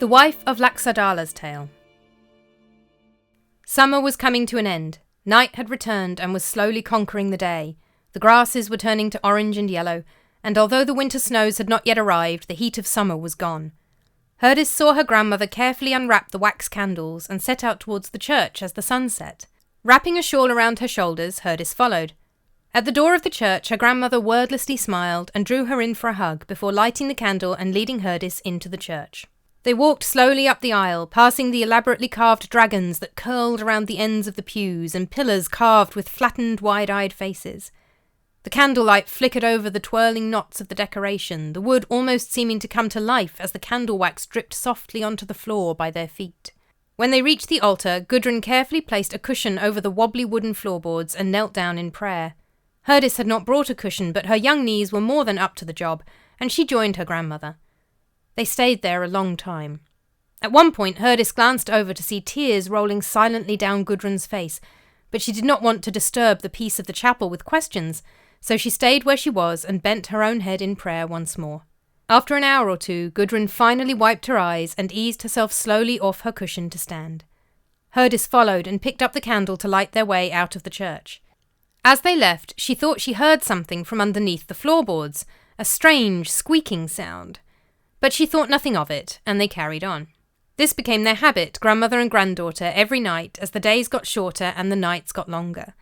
The Wife of Laxardala's Tale. Summer was coming to an end. Night had returned and was slowly conquering the day. The grasses were turning to orange and yellow, and although the winter snows had not yet arrived, the heat of summer was gone. Herdis saw her grandmother carefully unwrap the wax candles and set out towards the church as the sun set. Wrapping a shawl around her shoulders, Herdis followed. At the door of the church, her grandmother wordlessly smiled and drew her in for a hug before lighting the candle and leading Herdis into the church. They walked slowly up the aisle, passing the elaborately carved dragons that curled around the ends of the pews and pillars carved with flattened, wide-eyed faces. The candlelight flickered over the twirling knots of the decoration, the wood almost seeming to come to life as the candle wax dripped softly onto the floor by their feet. When they reached the altar, Gudrun carefully placed a cushion over the wobbly wooden floorboards and knelt down in prayer. Herdis had not brought a cushion, but her young knees were more than up to the job, and she joined her grandmother. They stayed there a long time. At one point, Herdis glanced over to see tears rolling silently down Gudrun's face, but she did not want to disturb the peace of the chapel with questions, so she stayed where she was and bent her own head in prayer once more. After an hour or two, Gudrun finally wiped her eyes and eased herself slowly off her cushion to stand. Herdis followed and picked up the candle to light their way out of the church. As they left, she thought she heard something from underneath the floorboards, a strange, squeaking sound. But she thought nothing of it, and they carried on. This became their habit, grandmother and granddaughter, every night as the days got shorter and the nights got longer.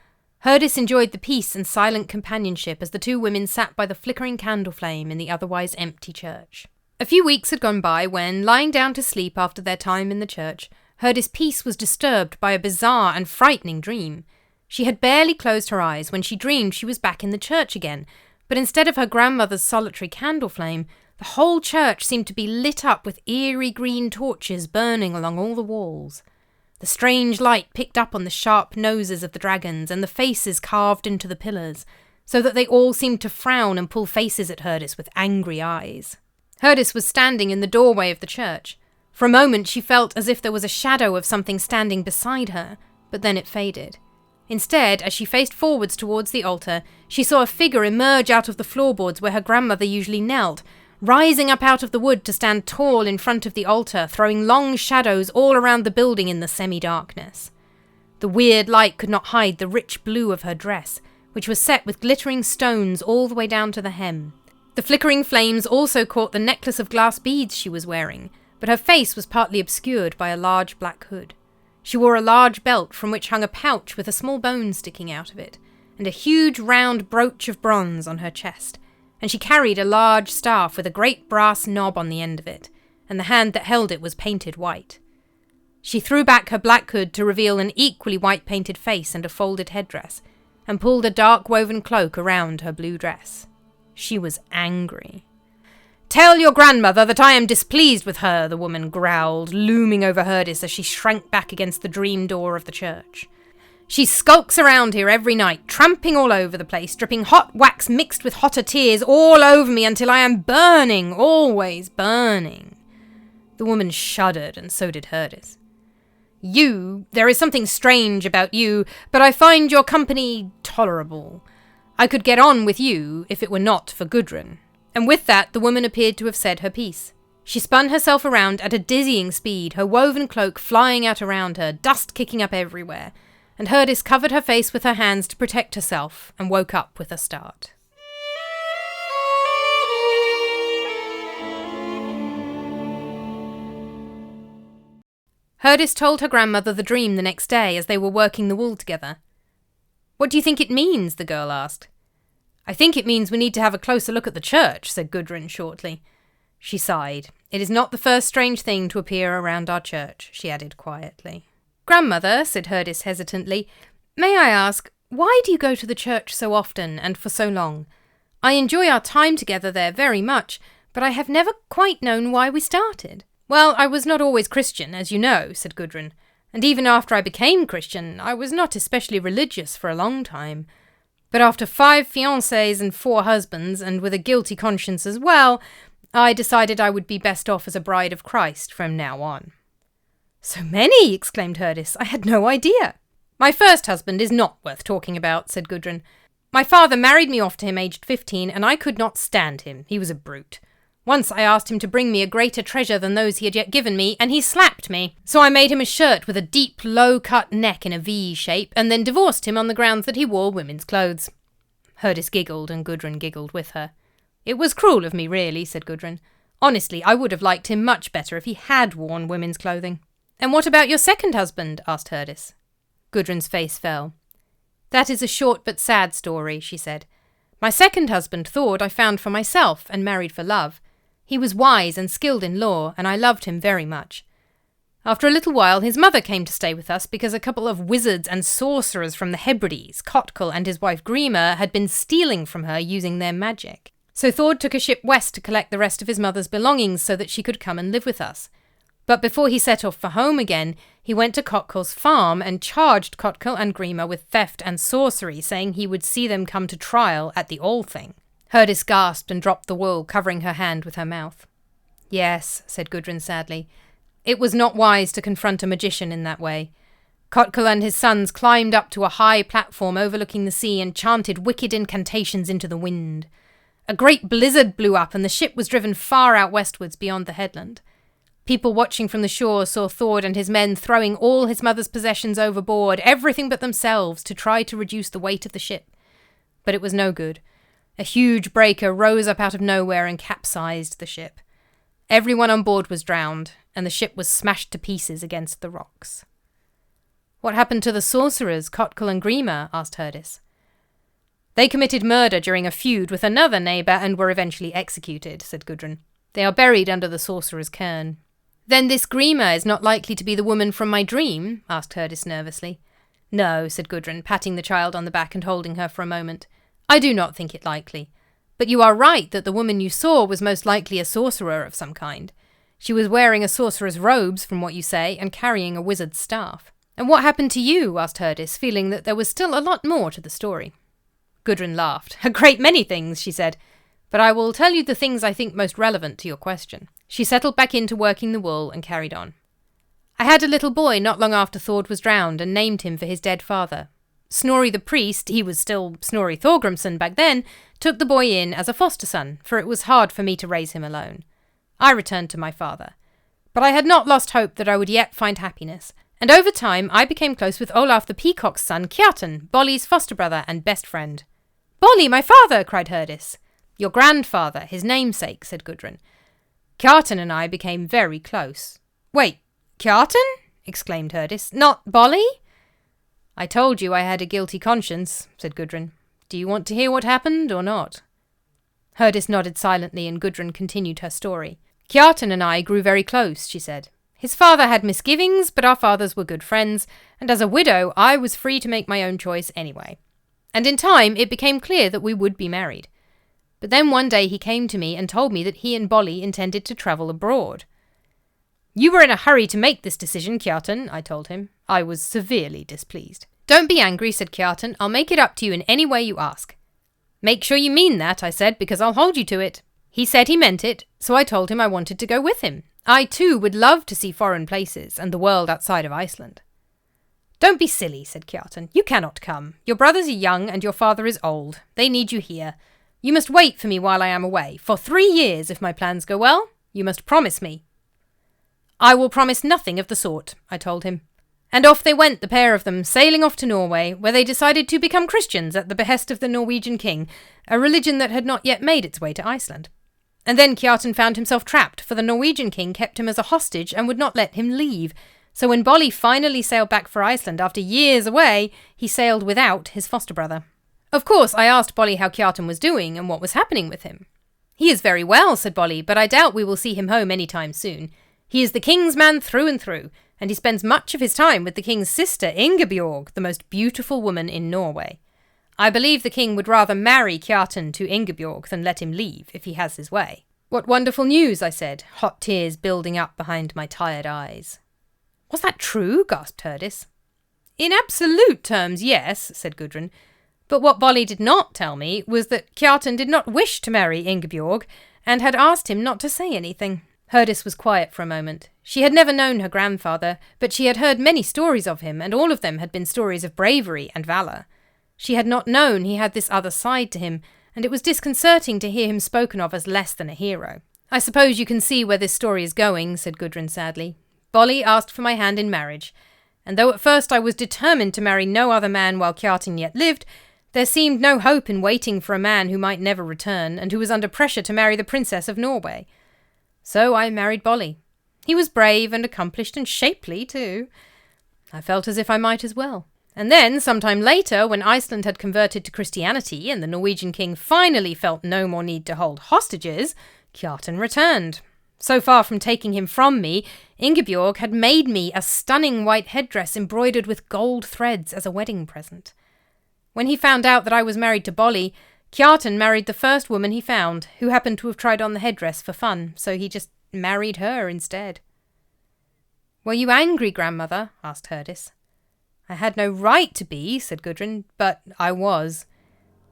Herdis enjoyed the peace and silent companionship as the two women sat by the flickering candle flame in the otherwise empty church. A few weeks had gone by when, lying down to sleep after their time in the church, Herdis' peace was disturbed by a bizarre and frightening dream. She had barely closed her eyes when she dreamed she was back in the church again, but instead of her grandmother's solitary candle flame, the whole church seemed to be lit up with eerie green torches burning along all the walls. The strange light picked up on the sharp noses of the dragons and the faces carved into the pillars, so that they all seemed to frown and pull faces at Herdis with angry eyes. Herdis was standing in the doorway of the church. For a moment she felt as if there was a shadow of something standing beside her, but then it faded. Instead, as she faced forwards towards the altar, she saw a figure emerge out of the floorboards where her grandmother usually knelt, rising up out of the wood to stand tall in front of the altar, throwing long shadows all around the building in the semi-darkness. The weird light could not hide the rich blue of her dress, which was set with glittering stones all the way down to the hem. The flickering flames also caught the necklace of glass beads she was wearing, but her face was partly obscured by a large black hood. She wore a large belt from which hung a pouch with a small bone sticking out of it, and a huge round brooch of bronze on her chest, and she carried a large staff with a great brass knob on the end of it, and the hand that held it was painted white. She threw back her black hood to reveal an equally white-painted face and a folded headdress, and pulled a dark woven cloak around her blue dress. She was angry. "Tell your grandmother that I am displeased with her," the woman growled, looming over Herdis as she shrank back against the dream door of the church. "She skulks around here every night, tramping all over the place, dripping hot wax mixed with hotter tears all over me until I am burning, always burning." The woman shuddered, and so did Herdis. There is something strange about you, but I find your company tolerable. I could get on with you if it were not for Gudrun." And with that, the woman appeared to have said her piece. She spun herself around at a dizzying speed, her woven cloak flying out around her, dust kicking up everywhere, and Herdis covered her face with her hands to protect herself and woke up with a start. Herdis told her grandmother the dream the next day as they were working the wool together. "What do you think it means?" the girl asked. "I think it means we need to have a closer look at the church," said Gudrun shortly. She sighed. "It is not the first strange thing to appear around our church," she added quietly. "Grandmother," said Herdis hesitantly, "may I ask, why do you go to the church so often and for so long? I enjoy our time together there very much, but I have never quite known why we started." "Well, I was not always Christian, as you know," said Gudrun, "and even after I became Christian, I was not especially religious for a long time. But after 5 fiancés and 4 husbands, and with a guilty conscience as well, I decided I would be best off as a bride of Christ from now on." "So many!" exclaimed Herdis. "I had no idea." "My first husband is not worth talking about," said Gudrun. "My father married me off to him aged 15, and I could not stand him. He was a brute. Once I asked him to bring me a greater treasure than those he had yet given me, and he slapped me. So I made him a shirt with a deep, low-cut neck in a V shape, and then divorced him on the grounds that he wore women's clothes. Herdis giggled, and Gudrun giggled with her. It was cruel of me, really, said Gudrun. Honestly, I would have liked him much better if he had worn women's clothing. And what about your second husband? Asked Herdis. Gudrun's face fell. That is a short but sad story, she said. My second husband, Thord, I found for myself and married for love. He was wise and skilled in law, and I loved him very much. After a little while, his mother came to stay with us because a couple of wizards and sorcerers from the Hebrides, Kotkul and his wife Grima, had been stealing from her using their magic. So Thord took a ship west to collect the rest of his mother's belongings so that she could come and live with us. But before he set off for home again, he went to Kotkul's farm and charged Kotkul and Grima with theft and sorcery, saying he would see them come to trial at the All-Thing. Herdis gasped and dropped the wool, covering her hand with her mouth. Yes, said Gudrun sadly. It was not wise to confront a magician in that way. Kotkul and his sons climbed up to a high platform overlooking the sea and chanted wicked incantations into the wind. A great blizzard blew up and the ship was driven far out westwards beyond the headland. People watching from the shore saw Thord and his men throwing all his mother's possessions overboard, everything but themselves, to try to reduce the weight of the ship. But it was no good. A huge breaker rose up out of nowhere and capsized the ship. Everyone on board was drowned, and the ship was smashed to pieces against the rocks. What happened to the sorcerers, Kotkul and Grima? Asked Herdis. They committed murder during a feud with another neighbour and were eventually executed, said Gudrun. They are buried under the sorcerer's cairn. Then this Grima is not likely to be the woman from my dream? Asked Herdis nervously. No, said Gudrun, patting the child on the back and holding her for a moment. I do not think it likely. But you are right that the woman you saw was most likely a sorcerer of some kind. She was wearing a sorcerer's robes, from what you say, and carrying a wizard's staff. And what happened to you? Asked Herdis, feeling that there was still a lot more to the story. Gudrun laughed. A great many things, she said. But I will tell you the things I think most relevant to your question. She settled back into working the wool and carried on. I had a little boy not long after Thord was drowned and named him for his dead father. Snorri the priest, he was still Snorri Thorgrimsson back then, took the boy in as a foster son, for it was hard for me to raise him alone. I returned to my father. But I had not lost hope that I would yet find happiness, and over time I became close with Olaf the Peacock's son, Kjartan, Bolli's foster brother and best friend. Bolli, my father! Cried Herdis. Your grandfather, his namesake, said Gudrun. Kjartan and I became very close. Wait, Kjartan? Exclaimed Herdis. Not Bolli? I told you I had a guilty conscience, said Gudrun. Do you want to hear what happened or not? Herdis nodded silently and Gudrun continued her story. Kjartan and I grew very close, she said. His father had misgivings, but our fathers were good friends, and as a widow I was free to make my own choice anyway. And in time it became clear that we would be married. But then one day he came to me and told me that he and Bolli intended to travel abroad. You were in a hurry to make this decision, Kjartan, I told him. I was severely displeased. Don't be angry, said Kjartan. I'll make it up to you in any way you ask. Make sure you mean that, I said, because I'll hold you to it. He said he meant it, so I told him I wanted to go with him. I too would love to see foreign places and the world outside of Iceland. Don't be silly, said Kjartan. You cannot come. Your brothers are young and your father is old. They need you here. You must wait for me while I am away. For 3 years, if my plans go well. You must promise me. I will promise nothing of the sort, I told him. And off they went, the pair of them, sailing off to Norway, where they decided to become Christians at the behest of the Norwegian king, a religion that had not yet made its way to Iceland. And then Kjartan found himself trapped, for the Norwegian king kept him as a hostage and would not let him leave. So when Bolli finally sailed back for Iceland after years away, he sailed without his foster brother. Of course, I asked Bolli how Kjartan was doing and what was happening with him. He is very well, said Bolli, but I doubt we will see him home any time soon. He is the king's man through and through, and he spends much of his time with the king's sister, Ingebjorg, the most beautiful woman in Norway. I believe the king would rather marry Kjartan to Ingebjorg than let him leave, if he has his way. What wonderful news, I said, hot tears building up behind my tired eyes. Was that true? Gasped Herdis. In absolute terms, yes, said Gudrun. But what Bolli did not tell me was that Kjartan did not wish to marry Ingebjorg, and had asked him not to say anything. Herdis was quiet for a moment. She had never known her grandfather, but she had heard many stories of him, and all of them had been stories of bravery and valour. She had not known he had this other side to him, and it was disconcerting to hear him spoken of as less than a hero. I suppose you can see where this story is going, said Gudrun sadly. Bolli asked for my hand in marriage, and though at first I was determined to marry no other man while Kjartan yet lived, there seemed no hope in waiting for a man who might never return, and who was under pressure to marry the Princess of Norway. So I married Bolli. He was brave and accomplished and shapely, too. I felt as if I might as well. And then, sometime later, when Iceland had converted to Christianity and the Norwegian king finally felt no more need to hold hostages, Kjartan returned. So far from taking him from me, Ingebjorg had made me a stunning white headdress embroidered with gold threads as a wedding present. When he found out that I was married to Bolli, Kjartan married the first woman he found, who happened to have tried on the headdress for fun, so he just married her instead. "Were you angry, grandmother?" asked Herdis. "I had no right to be," said Gudrun, "but I was."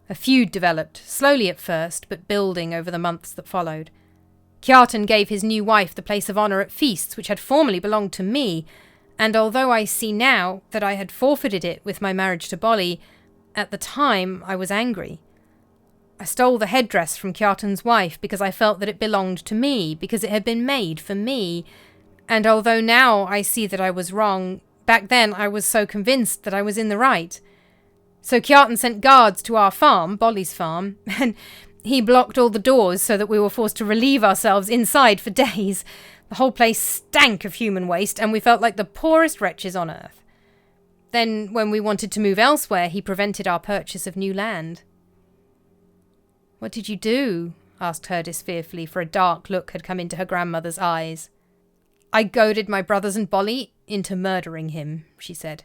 A feud developed, slowly at first, but building over the months that followed. Kjartan gave his new wife the place of honour at feasts which had formerly belonged to me, and although I see now that I had forfeited it with my marriage to Bolli, at the time I was angry. I stole the headdress from Kjartan's wife because I felt that it belonged to me, because it had been made for me, and although now I see that I was wrong, back then I was so convinced that I was in the right. So Kjartan sent guards to our farm, Bolli's farm, and he blocked all the doors so that we were forced to relieve ourselves inside for days. The whole place stank of human waste, and we felt like the poorest wretches on earth. Then, when we wanted to move elsewhere, he prevented our purchase of new land. "What did you do?" asked Herdis fearfully, for a dark look had come into her grandmother's eyes. "I goaded my brothers and Bolli into murdering him," she said.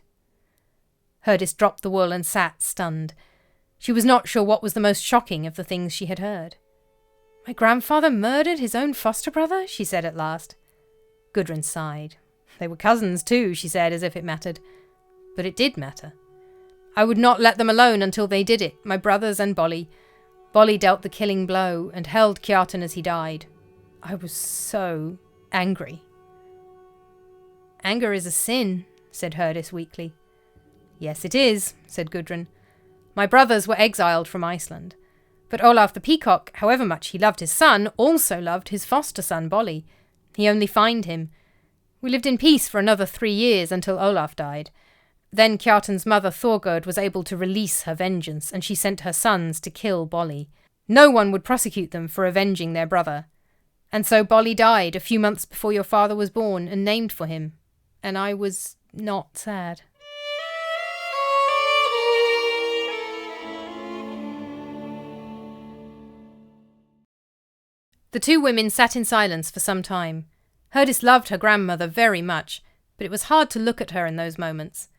Herdis dropped the wool and sat stunned. She was not sure what was the most shocking of the things she had heard. "My grandfather murdered his own foster brother?" she said at last. Gudrun sighed. "They were cousins too," she said, as if it mattered. But it did matter. "I would not let them alone until they did it, my brothers and Bolli. Bolli dealt the killing blow and held Kjartan as he died. I was so angry." "Anger is a sin," said Herdis weakly. "Yes, it is," said Gudrun. "My brothers were exiled from Iceland. But Olaf the Peacock, however much he loved his son, also loved his foster son Bolli. He only fined him. We lived in peace for another 3 years until Olaf died. Then Kjartan's mother Thorgerd was able to release her vengeance, and she sent her sons to kill Bolli. No one would prosecute them for avenging their brother. And so Bolli died a few months before your father was born and named for him. And I was not sad." The two women sat in silence for some time. Herdis loved her grandmother very much, but it was hard to look at her in those moments.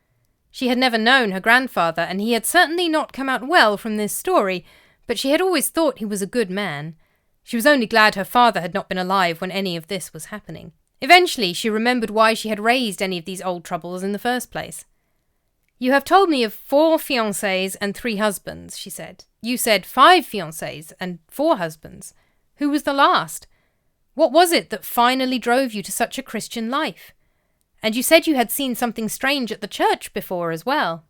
She had never known her grandfather, and he had certainly not come out well from this story, but she had always thought he was a good man. She was only glad her father had not been alive when any of this was happening. Eventually, she remembered why she had raised any of these old troubles in the first place. "You have told me of 4 fiancés and 3 husbands," she said. "You said 5 fiancés and 4 husbands. Who was the last? What was it that finally drove you to such a Christian life? And you said you had seen something strange at the church before as well."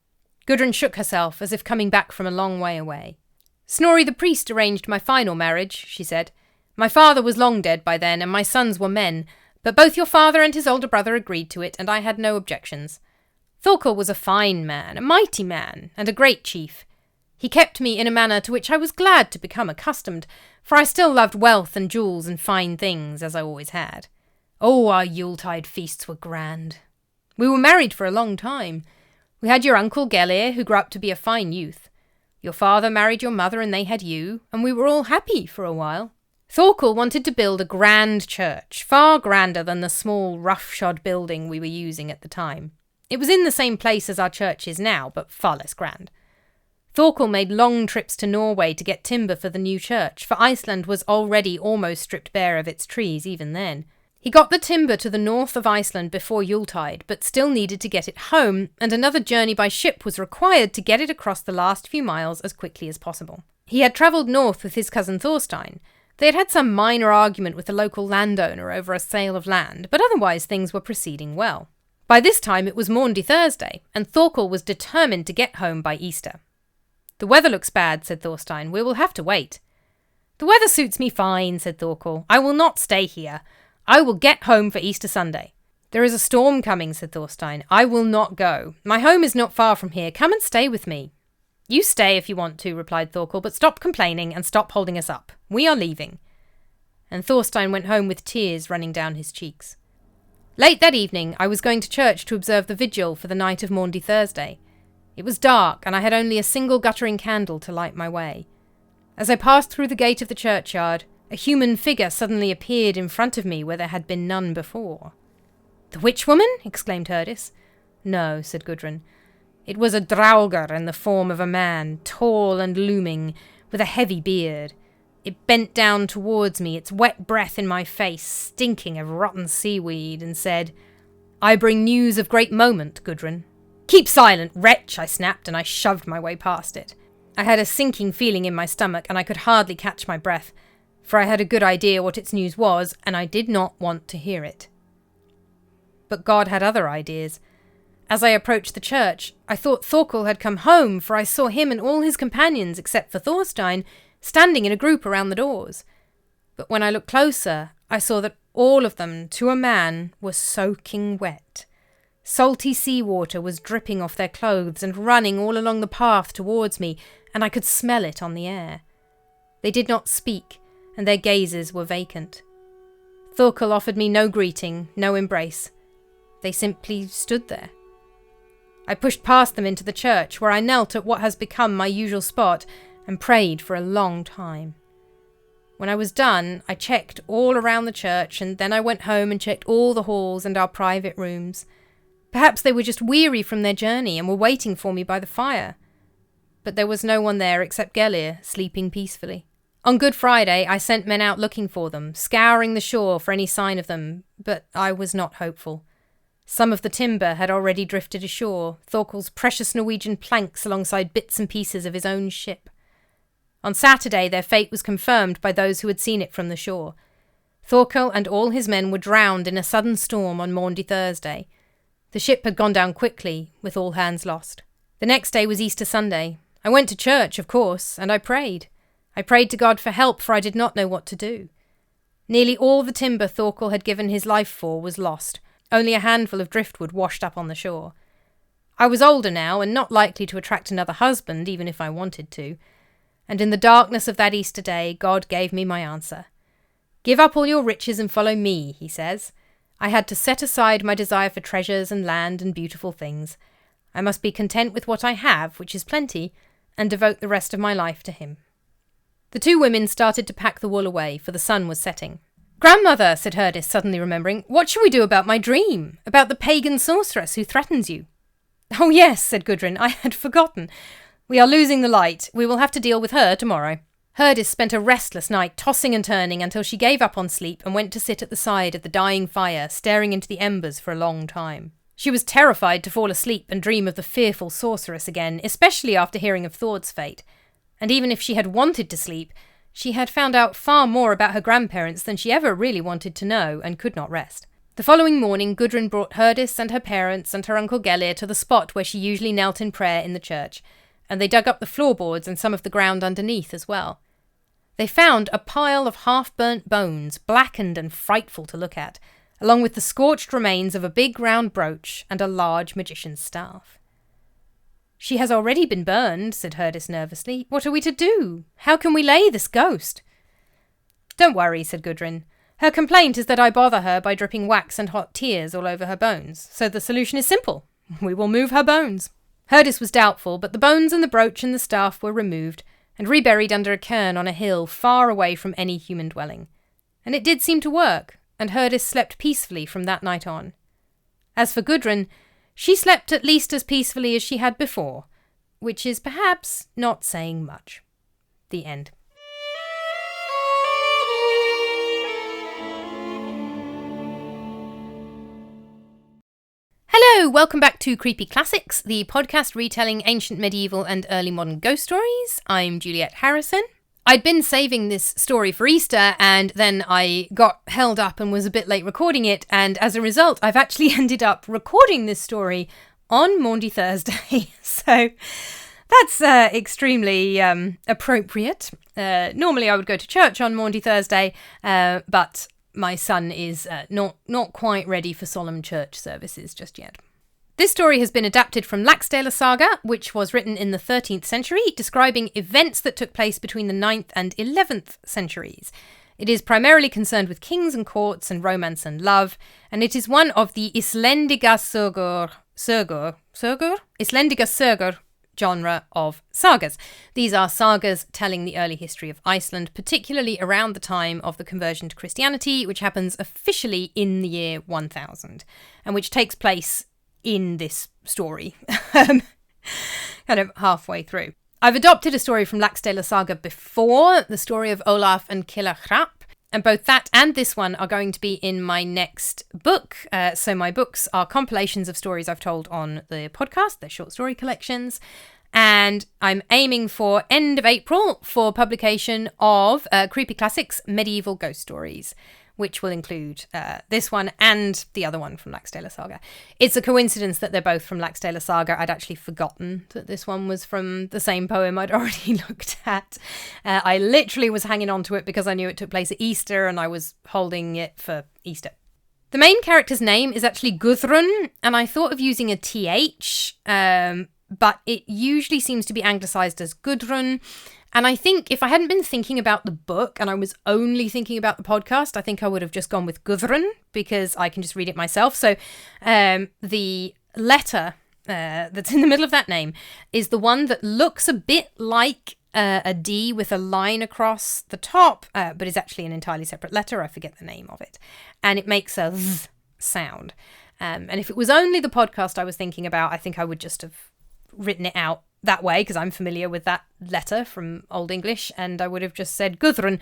Gudrun shook herself, as if coming back from a long way away. "Snorri the priest arranged my final marriage," she said. "My father was long dead by then, and my sons were men, but both your father and his older brother agreed to it, and I had no objections. Thorkel was a fine man, a mighty man, and a great chief. He kept me in a manner to which I was glad to become accustomed, for I still loved wealth and jewels and fine things, as I always had. Oh, our Yuletide feasts were grand. We were married for a long time. We had your uncle Gelir, who grew up to be a fine youth. Your father married your mother and they had you, and we were all happy for a while. Thorkel wanted to build a grand church, far grander than the small, roughshod building we were using at the time. It was in the same place as our church is now, but far less grand. Thorkel made long trips to Norway to get timber for the new church, for Iceland was already almost stripped bare of its trees even then. He got the timber to the north of Iceland before Yuletide, but still needed to get it home, and another journey by ship was required to get it across the last few miles as quickly as possible. He had travelled north with his cousin Thorstein. They had had some minor argument with the local landowner over a sale of land, but otherwise things were proceeding well. By this time it was Maundy Thursday, and Thorkel was determined to get home by Easter. "The weather looks bad," said Thorstein. "We will have to wait." The weather suits me fine, said Thorkel. I will not stay here. I will get home for Easter Sunday. There is a storm coming, said Thorstein. I will not go. My home is not far from here. Come and stay with me. You stay if you want to, replied Thorkel, but stop complaining and stop holding us up. We are leaving. And Thorstein went home with tears running down his cheeks. Late that evening, I was going to church to observe the vigil for the night of Maundy Thursday. It was dark, and I had only a single guttering candle to light my way. As I passed through the gate of the churchyard, a human figure suddenly appeared in front of me where there had been none before. The witch woman? Exclaimed Herdis. No, said Gudrun. It was a draugr in the form of a man, tall and looming, with a heavy beard. It bent down towards me, its wet breath in my face, stinking of rotten seaweed, and said, I bring news of great moment, Gudrun. Keep silent, wretch, I snapped, and I shoved my way past it. I had a sinking feeling in my stomach, and I could hardly catch my breath, for I had a good idea what its news was, and I did not want to hear it. But God had other ideas. As I approached the church, I thought Thorkel had come home, for I saw him and all his companions, except for Thorstein, standing in a group around the doors. But when I looked closer, I saw that all of them, to a man, were soaking wet. Salty seawater was dripping off their clothes and running all along the path towards me, and I could smell it on the air. They did not speak, and their gazes were vacant. Thorkel offered me no greeting, no embrace. They simply stood there. I pushed past them into the church, where I knelt at what has become my usual spot, and prayed for a long time. When I was done, I checked all around the church, and then I went home and checked all the halls and our private rooms. Perhaps they were just weary from their journey and were waiting for me by the fire. But there was no one there except Gelir, sleeping peacefully. On Good Friday, I sent men out looking for them, scouring the shore for any sign of them, but I was not hopeful. Some of the timber had already drifted ashore, Thorkel's precious Norwegian planks alongside bits and pieces of his own ship. On Saturday, their fate was confirmed by those who had seen it from the shore. Thorkel and all his men were drowned in a sudden storm on Maundy Thursday. The ship had gone down quickly, with all hands lost. The next day was Easter Sunday. I went to church, of course, and I prayed. I prayed to God for help, for I did not know what to do. Nearly all the timber Thorkel had given his life for was lost. Only a handful of driftwood washed up on the shore. I was older now, and not likely to attract another husband, even if I wanted to. And in the darkness of that Easter day, God gave me my answer. Give up all your riches and follow me, he says. I had to set aside my desire for treasures and land and beautiful things. I must be content with what I have, which is plenty, and devote the rest of my life to him. The two women started to pack the wool away, for the sun was setting. Grandmother, said Herdis, suddenly remembering, what shall we do about my dream? About the pagan sorceress who threatens you? Oh yes, said Gudrun, I had forgotten. We are losing the light. We will have to deal with her tomorrow. Herdis spent a restless night tossing and turning until she gave up on sleep and went to sit at the side of the dying fire, staring into the embers for a long time. She was terrified to fall asleep and dream of the fearful sorceress again, especially after hearing of Thord's fate. And even if she had wanted to sleep, she had found out far more about her grandparents than she ever really wanted to know and could not rest. The following morning, Gudrun brought Herdis and her parents and her uncle Gelir to the spot where she usually knelt in prayer in the church, and they dug up the floorboards and some of the ground underneath as well. They found a pile of half-burnt bones, blackened and frightful to look at, along with the scorched remains of a big round brooch and a large magician's staff. She has already been burned, said Herdis nervously. What are we to do? How can we lay this ghost? Don't worry, said Gudrun. Her complaint is that I bother her by dripping wax and hot tears all over her bones, so the solution is simple. We will move her bones. Herdis was doubtful, but the bones and the brooch and the staff were removed and reburied under a cairn on a hill far away from any human dwelling. And it did seem to work, and Herdis slept peacefully from that night on. As for Gudrun, she slept at least as peacefully as she had before, which is perhaps not saying much. The end. Hello, welcome back to Creepy Classics, the podcast retelling ancient, medieval and early modern ghost stories. I'm Ed Harrisson. I'd been saving this story for Easter, and then I got held up and was a bit late recording it, and as a result, I've actually ended up recording this story on Maundy Thursday. So That's extremely appropriate. Normally I would go to church on Maundy Thursday, but my son is not quite ready for solemn church services just yet. This story has been adapted from Laxdaela Saga, which was written in the 13th century, describing events that took place between the 9th and 11th centuries. It is primarily concerned with kings and courts and romance and love, and it is one of the Islendiga Sögur genre of sagas. These are sagas telling the early history of Iceland, particularly around the time of the conversion to Christianity, which happens officially in the year 1000, and which takes place in this story, kind of halfway through. I've adopted a story from Laxdaela Saga before, the story of Olaf and Kilachrap, and both that and this one are going to be in my next book. So my books are compilations of stories I've told on the podcast. They're short story collections. And I'm aiming for end of April for publication of Creepy Classics Medieval Ghost Stories, which will include this one and the other one from Laxdaela Saga. It's a coincidence that they're both from Laxdaela Saga. I'd actually forgotten that this one was from the same poem I'd already looked at. I literally was hanging on to it because I knew it took place at Easter and I was holding it for Easter. The main character's name is actually Gudrun, and I thought of using a TH, but it usually seems to be anglicised as Gudrun. And I think if I hadn't been thinking about the book and I was only thinking about the podcast, I think I would have just gone with Gudrun because I can just read it myself. So the letter that's in the middle of that name is the one that looks a bit like a D with a line across the top, but is actually an entirely separate letter. I forget the name of it. And it makes a Z sound. And if it was only the podcast I was thinking about, I think I would just have written it out that way because I'm familiar with that letter from Old English, and I would have just said Gudrun.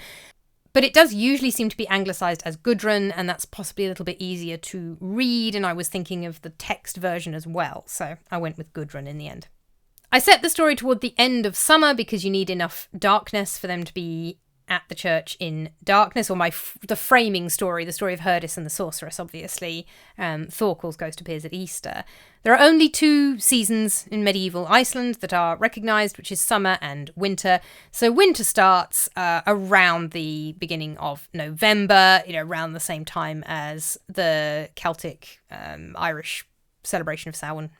But it does usually seem to be anglicised as Gudrun, and that's possibly a little bit easier to read, and I was thinking of the text version as well, so I went with Gudrun in the end. I set the story toward the end of summer because you need enough darkness for them to be at the church in darkness, or the framing story, the story of Herdis and the sorceress, obviously. Thorkel's ghost appears at Easter. There are only 2 seasons in medieval Iceland that are recognised, which is summer and winter. So winter starts around the beginning of November, around the same time as the Celtic Irish celebration of Samhain.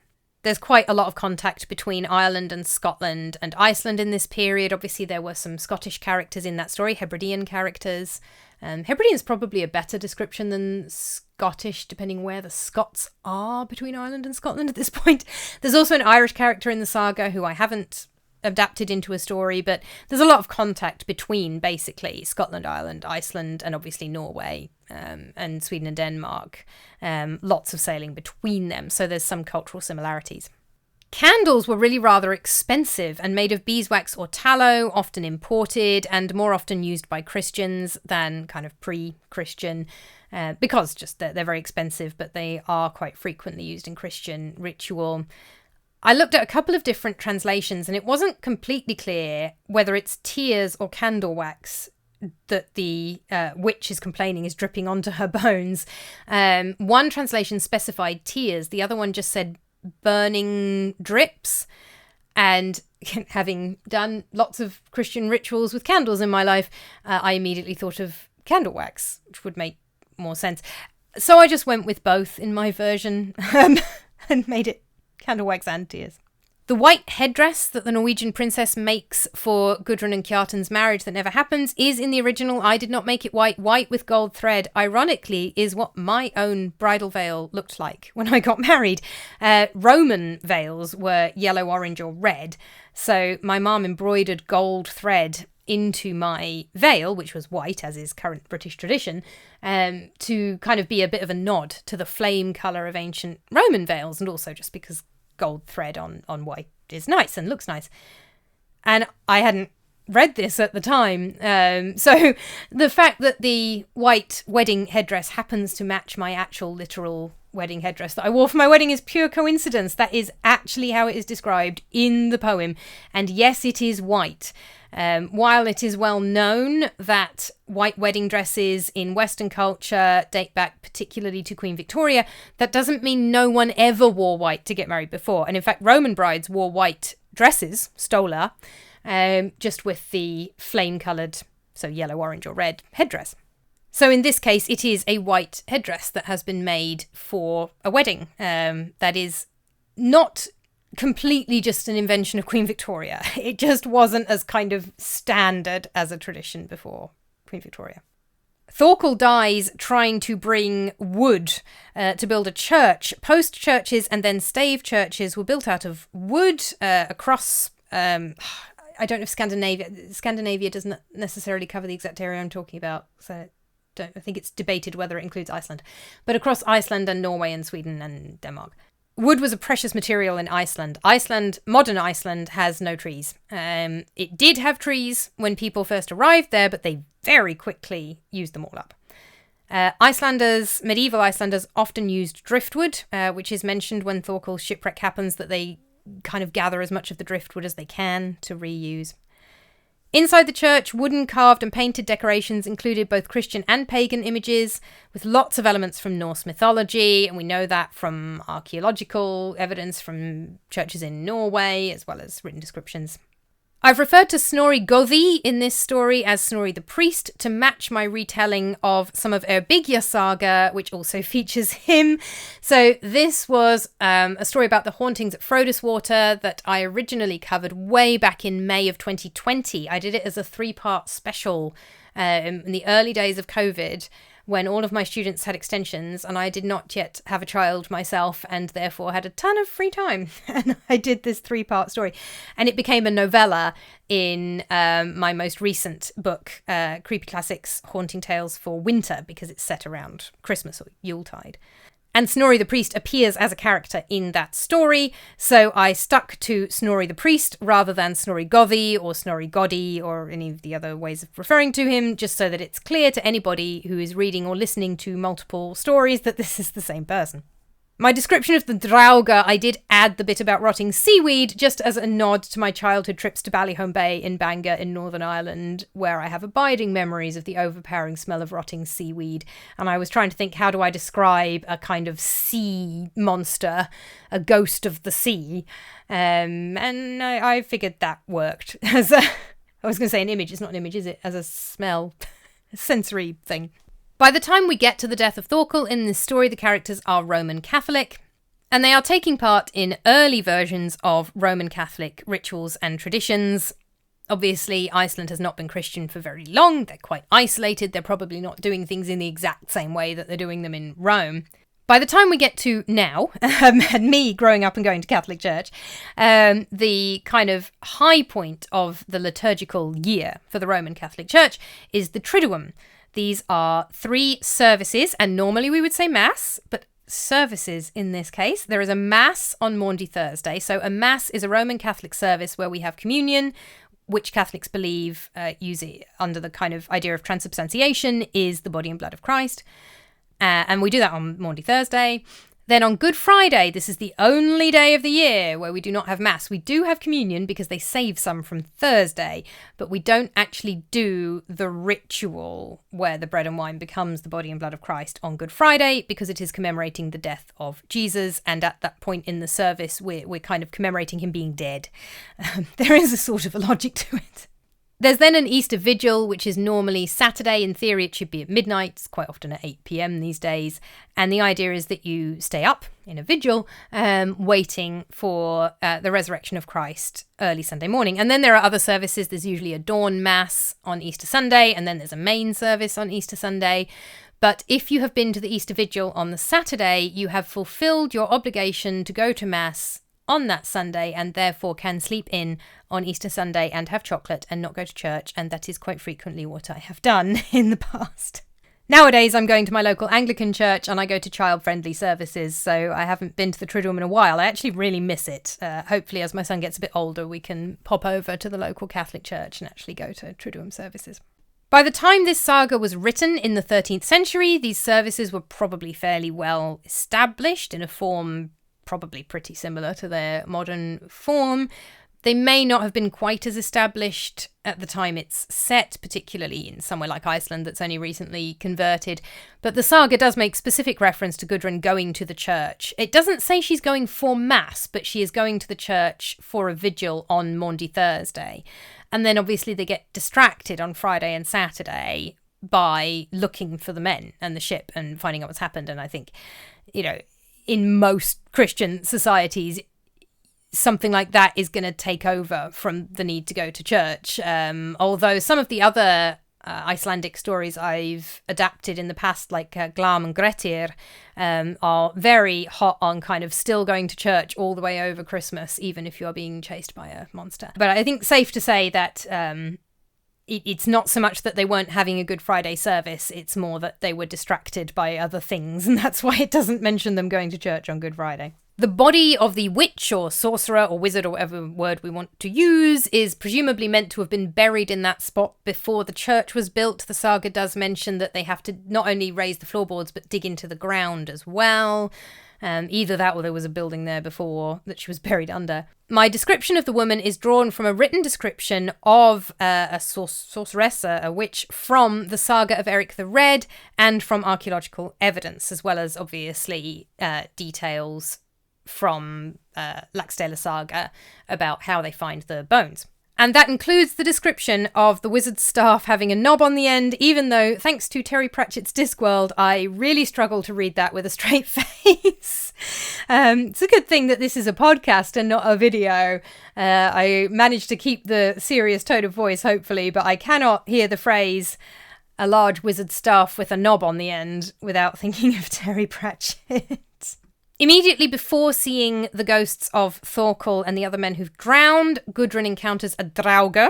There's quite a lot of contact between Ireland and Scotland and Iceland in this period. Obviously, there were some Scottish characters in that story, Hebridean characters. Hebridean is probably a better description than Scottish, depending where the Scots are between Ireland and Scotland at this point. There's also an Irish character in the saga who I haven't adapted into a story, but there's a lot of contact between, basically, Scotland, Ireland, Iceland, and obviously Norway. And Sweden and Denmark, lots of sailing between them, so there's some cultural similarities. Candles were really rather expensive and made of beeswax or tallow, often imported and more often used by Christians than kind of pre-Christian, because just they're very expensive, but they are quite frequently used in Christian ritual. I looked at a couple of different translations and it wasn't completely clear whether it's tears or candle wax that the witch is complaining is dripping onto her bones. One translation specified tears, the other one just said burning drips. And having done lots of Christian rituals with candles in my life, I immediately thought of candle wax, which would make more sense. So I just went with both in my version and made it candle wax and tears. The white headdress that the Norwegian princess makes for Gudrun and Kjartan's marriage that never happens is in the original. I did not make it white. White with gold thread, ironically, is what my own bridal veil looked like when I got married. Roman veils were yellow, orange or red. So my mum embroidered gold thread into my veil, which was white, as is current British tradition, to kind of be a bit of a nod to the flame colour of ancient Roman veils, and also just because gold thread on white is nice and looks nice. And I hadn't read this at the time. So the fact that the white wedding headdress happens to match my actual literal wedding headdress that I wore for my wedding is pure coincidence. That is actually how it is described in the poem. And yes, it is white. While it is well known that white wedding dresses in Western culture date back particularly to Queen Victoria, that doesn't mean no one ever wore white to get married before. And in fact, Roman brides wore white dresses, stola, just with the flame-coloured, so yellow, orange or red, headdress. So in this case, it is a white headdress that has been made for a wedding. That is not completely just an invention of Queen Victoria. It just wasn't as kind of standard as a tradition before Queen Victoria. Thorkel dies trying to bring wood to build a church. Post churches and then stave churches were built out of wood across... I don't know if Scandinavia doesn't necessarily cover the exact area I'm talking about, so I think it's debated whether it includes Iceland. But across Iceland and Norway and Sweden and Denmark. Wood was a precious material in Iceland. Modern Iceland, has no trees. It did have trees when people first arrived there, but they very quickly used them all up. Medieval Icelanders often used driftwood, which is mentioned when Thorkel's shipwreck happens, that they kind of gather as much of the driftwood as they can to reuse. Inside the church, wooden, carved and painted decorations included both Christian and pagan images, with lots of elements from Norse mythology, and we know that from archaeological evidence from churches in Norway, as well as written descriptions. I've referred to Snorri Goði in this story as Snorri the Priest to match my retelling of some of Bergljót Saga, which also features him. So this was a story about the hauntings at Frodiswater that I originally covered way back in May of 2020. I did it as a 3-part special in the early days of COVID, when all of my students had extensions and I did not yet have a child myself and therefore had a ton of free time. And I did this 3-part story. And it became a novella in my most recent book, Creepy Classics Haunting Tales for Winter, because it's set around Christmas or Yuletide. And Snorri the Priest appears as a character in that story, so I stuck to Snorri the Priest rather than Snorri Goði or Snorri Goddy or any of the other ways of referring to him, just so that it's clear to anybody who is reading or listening to multiple stories that this is the same person. My description of the draugr, I did add the bit about rotting seaweed just as a nod to my childhood trips to Ballyholme Bay in Bangor in Northern Ireland, where I have abiding memories of the overpowering smell of rotting seaweed. And I was trying to think, how do I describe a kind of sea monster, a ghost of the sea? And I figured that worked. I was going to say an image. It's not an image, is it? As a smell, a sensory thing. By the time we get to the death of Thorkel in this story, the characters are Roman Catholic, and they are taking part in early versions of Roman Catholic rituals and traditions. Obviously, Iceland has not been Christian for very long. They're quite isolated. They're probably not doing things in the exact same way that they're doing them in Rome. By the time we get to now, and me growing up and going to Catholic Church, the kind of high point of the liturgical year for the Roman Catholic Church is the Triduum. These are 3 services, and normally we would say Mass, but services in this case. There is a Mass on Maundy Thursday. So a Mass is a Roman Catholic service where we have communion, which Catholics believe, using under the kind of idea of transubstantiation, is the body and blood of Christ. And we do that on Maundy Thursday. Then on Good Friday, this is the only day of the year where we do not have Mass. We do have communion because they save some from Thursday, but we don't actually do the ritual where the bread and wine becomes the body and blood of Christ on Good Friday, because it is commemorating the death of Jesus. And at that point in the service, we're kind of commemorating him being dead. There is a sort of a logic to it. There's then an Easter Vigil, which is normally Saturday. In theory, it should be at midnight. It's quite often at 8 p.m. these days. And the idea is that you stay up in a vigil, waiting for the resurrection of Christ early Sunday morning. And then there are other services. There's usually a dawn mass on Easter Sunday, and then there's a main service on Easter Sunday. But if you have been to the Easter Vigil on the Saturday, you have fulfilled your obligation to go to Mass on that Sunday, and therefore can sleep in on Easter Sunday and have chocolate and not go to church, and that is quite frequently what I have done in the past. Nowadays, I'm going to my local Anglican church and I go to child-friendly services, so I haven't been to the Triduum in a while. I actually really miss it. Hopefully, as my son gets a bit older, we can pop over to the local Catholic church and actually go to Triduum services. By the time this saga was written in the 13th century, these services were probably fairly well established in a form probably pretty similar to their modern form, They may not have been quite as established at the time it's set, particularly in somewhere like Iceland that's only recently converted, but the saga does make specific reference to Gudrun going to the church. It doesn't say she's going for mass, but she is going to the church for a vigil on Maundy Thursday. And then obviously they get distracted on Friday and Saturday by looking for the men and the ship and finding out what's happened. And I think, in most Christian societies, something like that is going to take over from the need to go to church. Although some of the other Icelandic stories I've adapted in the past, like Glam and Grettir, are very hot on kind of still going to church all the way over Christmas, even if you're being chased by a monster. But I think safe to say that it's not so much that they weren't having a Good Friday service, it's more that they were distracted by other things, and that's why it doesn't mention them going to church on Good Friday. The body of the witch or sorcerer or wizard or whatever word we want to use is presumably meant to have been buried in that spot before the church was built. The saga does mention that they have to not only raise the floorboards but dig into the ground as well. Either that or there was a building there before that she was buried under. My description of the woman is drawn from a written description of a sorceress, a witch, from the saga of Eric the Red and from archaeological evidence, as well as obviously details from Laxdaela Saga about how they find the bones. And that includes the description of the wizard's staff having a knob on the end, even though, thanks to Terry Pratchett's Discworld, I really struggle to read that with a straight face. It's a good thing that this is a podcast and not a video. I managed to keep the serious tone of voice, hopefully, but I cannot hear the phrase, a large wizard's staff with a knob on the end, without thinking of Terry Pratchett. Immediately before seeing the ghosts of Thorkel and the other men who've drowned, Gudrun encounters a draugr.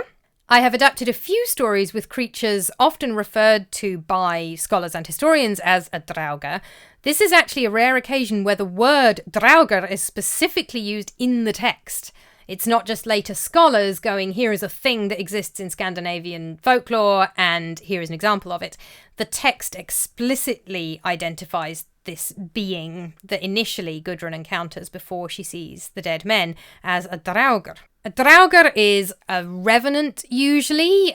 I have adapted a few stories with creatures often referred to by scholars and historians as a draugr. This is actually a rare occasion where the word draugr is specifically used in the text. It's not just later scholars going, here is a thing that exists in Scandinavian folklore, and here is an example of it. The text explicitly identifies this being that initially Gudrun encounters before she sees the dead men as a draugr. A draugr is a revenant, usually.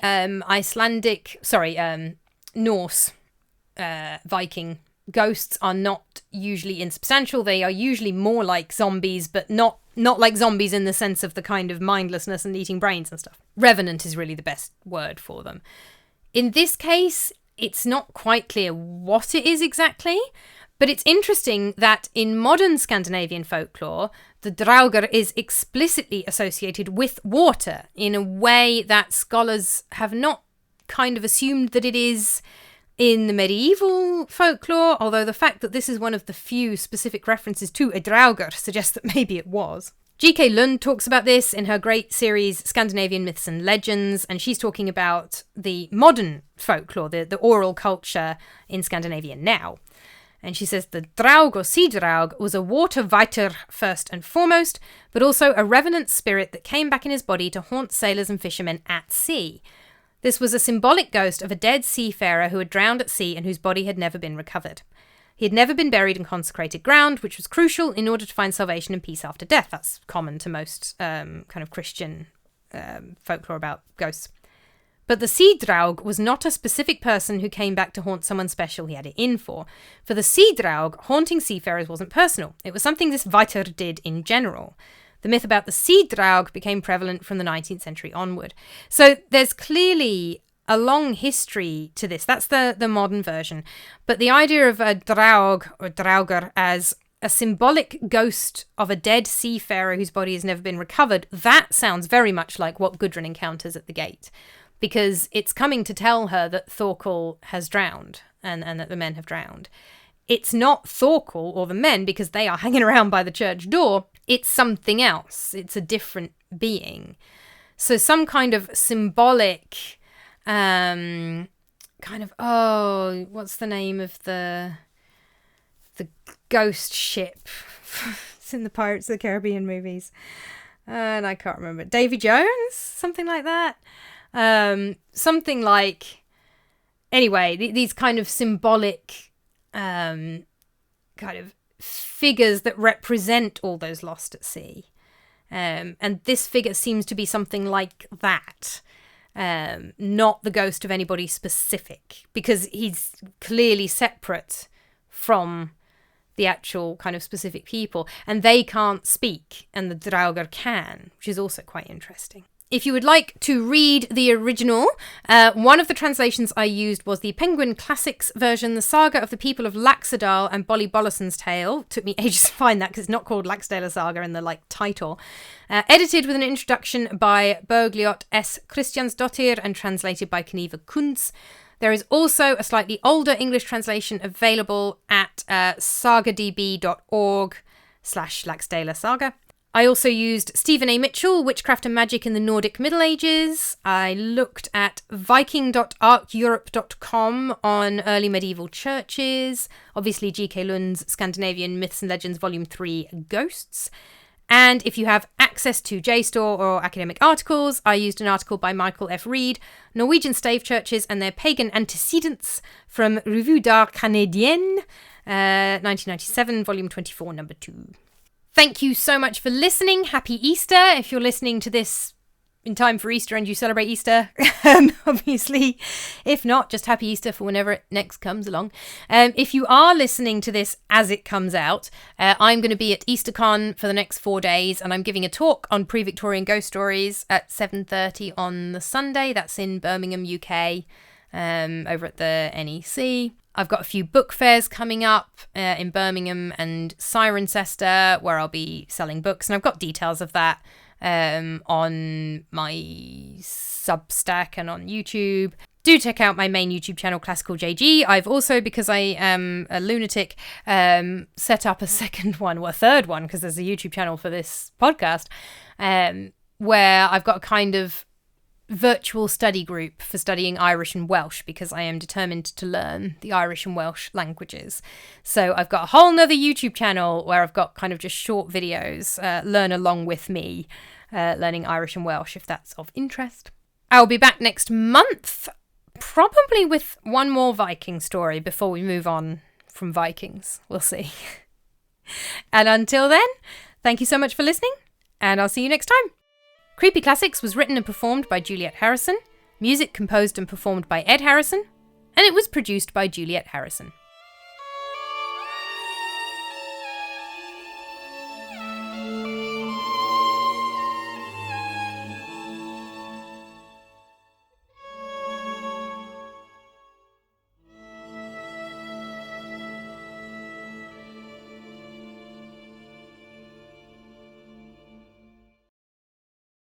Norse Viking ghosts are not usually insubstantial. They are usually more like zombies, but not like zombies in the sense of the kind of mindlessness and eating brains and stuff. Revenant is really the best word for them. In this case, it's not quite clear what it is exactly, but it's interesting that in modern Scandinavian folklore, the draugr is explicitly associated with water in a way that scholars have not kind of assumed that it is in the medieval folklore, although the fact that this is one of the few specific references to a draugr suggests that maybe it was. G.K. Lund talks about this in her great series Scandinavian Myths and Legends, and she's talking about the modern folklore, the oral culture in Scandinavia now. And she says the draugr or sea draugr was a water vitur first and foremost, but also a revenant spirit that came back in his body to haunt sailors and fishermen at sea. This was a symbolic ghost of a dead seafarer who had drowned at sea and whose body had never been recovered. He had never been buried in consecrated ground, which was crucial in order to find salvation and peace after death. That's common to most kind of Christian folklore about ghosts. But the sea draugr was not a specific person who came back to haunt someone special he had it in for. For the sea draugr, haunting seafarers wasn't personal. It was something this vitur did in general. The myth about the sea draugr became prevalent from the 19th century onward. So there's clearly a long history to this. That's the modern version. But the idea of a draugr or draugr as a symbolic ghost of a dead seafarer whose body has never been recovered, that sounds very much like what Gudrun encounters at the gate. Because it's coming to tell her that Thorkel has drowned and that the men have drowned. It's not Thorkel or the men because they are hanging around by the church door. It's something else. It's a different being. So some kind of symbolic what's the name of the ghost ship? It's in the Pirates of the Caribbean movies. And I can't remember. Davy Jones? Something like that. Something like, anyway, these kind of symbolic kind of figures that represent all those lost at sea. And this figure seems to be something like that. Not the ghost of anybody specific, because he's clearly separate from the actual kind of specific people, and they can't speak, and the draugr can, which is also quite interesting. If you would like to read the original, one of the translations I used was the Penguin Classics version, The Saga of the People of Laxardal and Bolli Bollason's Tale. It took me ages to find that because it's not called Laxdaela Saga in the title. Edited with an introduction by Bergljót S. Krisjánsdóttir and translated by Keneva Kunz. There is also a slightly older English translation available at sagadb.org/Laxdaela Saga. I also used Stephen A. Mitchell, Witchcraft and Magic in the Nordic Middle Ages. I looked at viking.archeurope.com on early medieval churches. Obviously, G.K. Lund's Scandinavian Myths and Legends Volume 3, Ghosts. And if you have access to JSTOR or academic articles, I used an article by Michael F. Reed, Norwegian stave churches and their pagan antecedents from Revue d'Art Canadienne, 1997, Volume 24, Number 2. Thank you so much for listening. Happy Easter if you're listening to this in time for Easter and you celebrate Easter, obviously. If not, just happy Easter for whenever it next comes along. If you are listening to this as it comes out, I'm going to be at EasterCon for the next 4 days, and I'm giving a talk on pre-Victorian ghost stories at 7:30 on the Sunday. That's in Birmingham, UK, over at the NEC. I've got a few book fairs coming up in Birmingham and Cirencester where I'll be selling books, and I've got details of that on my Substack and on YouTube. Do check out my main YouTube channel, Classical JG. I've also, because I am a lunatic, set up a third one, because there's a YouTube channel for this podcast, where I've got a kind of virtual study group for studying Irish and Welsh, because I am determined to learn the Irish and Welsh languages. So I've got a whole nother YouTube channel where I've got kind of just short videos, learn along with me, learning Irish and Welsh, if that's of interest. I'll be back next month, probably with one more Viking story before we move on from Vikings. We'll see. And until then, thank you so much for listening, and I'll see you next time. Creepy Classics was written and performed by Ed Harrisson, music composed and performed by Ed Harrisson, and it was produced by Ed Harrisson.